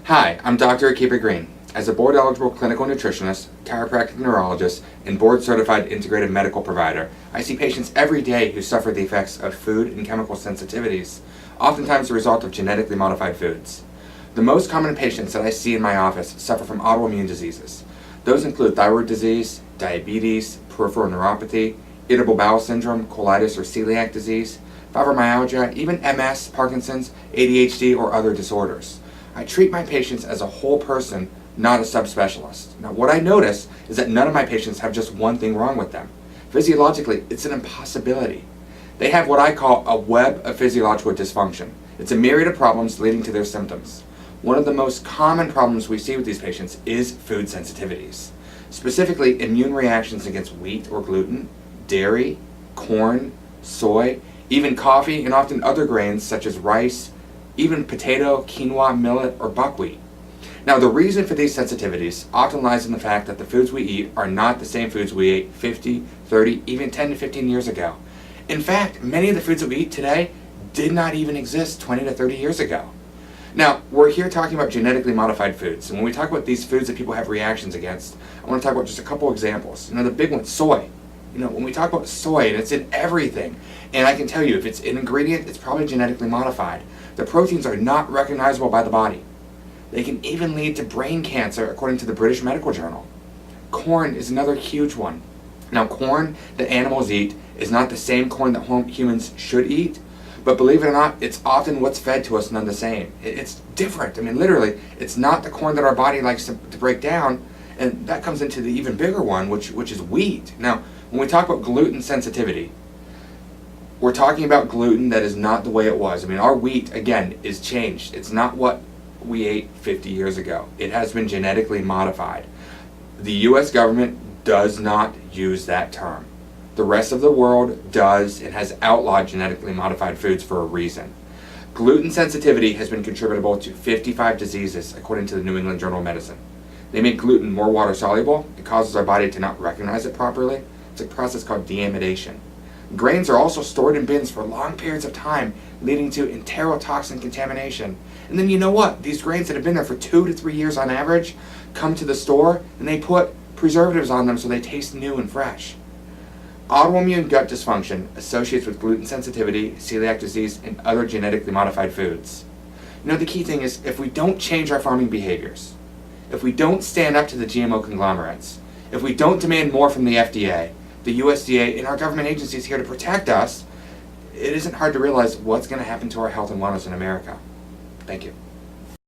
Hi, I'm Dr. Akiba Green. As a board-eligible clinical nutritionist, chiropractic neurologist, and board-certified integrative medical provider, I see patients every day who suffer the effects of food and chemical sensitivities, oftentimes the result of genetically modified foods. The most common patients that I see in my office suffer from autoimmune diseases. Those include thyroid disease, diabetes, peripheral neuropathy, irritable bowel syndrome, colitis or celiac disease, fibromyalgia, even MS, Parkinson's, ADHD, or other disorders. I treat my patients as a whole person, not a subspecialist. Now, what I notice is that none of my patients have just one thing wrong with them. Physiologically, it's an impossibility. They have what I call a web of physiological dysfunction. It's a myriad of problems leading to their symptoms. One of the most common problems we see with these patients is food sensitivities, specifically immune reactions against wheat or gluten, dairy, corn, soy, even coffee, and often other grains such as rice, even potato, quinoa, millet, or buckwheat. Now, the reason for these sensitivities often lies in the fact that the foods we eat are not the same foods we ate 50, 30, even 10 to 15 years ago. In fact, many of the foods that we eat today did not even exist 20 to 30 years ago. Now, we're here talking about genetically modified foods, and when we talk about these foods that people have reactions against, I want to talk about just a couple examples. The big one, soy. When we talk about soy, and it's in everything, and I can tell you if it's an ingredient, it's probably genetically modified. The proteins are not recognizable by the body. They can even lead to brain cancer, according to the British Medical Journal. Corn is another huge one. Now, corn that animals eat is not the same corn that humans should eat, but believe it or not, it's often what's fed to us none the same. It's different. Literally, it's not the corn that our body likes to break down, and that comes into the even bigger one, which is wheat. Now, when we talk about gluten sensitivity, we're talking about gluten that is not the way it was. Our wheat, again, is changed. It's not what we ate 50 years ago. It has been genetically modified. The U.S. government does not use that term. The rest of the world does and has outlawed genetically modified foods for a reason. Gluten sensitivity has been contributable to 55 diseases, according to the New England Journal of Medicine. They make gluten more water soluble. It causes our body to not recognize it properly. It's a process called deamidation. Grains are also stored in bins for long periods of time, leading to enterotoxin contamination. And then you know what? These grains that have been there for 2 to 3 years on average come to the store and they put preservatives on them so they taste new and fresh. Autoimmune gut dysfunction associates with gluten sensitivity, celiac disease, and other genetically modified foods. The key thing is if we don't change our farming behaviors, if we don't stand up to the GMO conglomerates, if we don't demand more from the FDA, the USDA, and our government agencies here to protect us, it isn't hard to realize what's going to happen to our health and wellness in America. Thank you.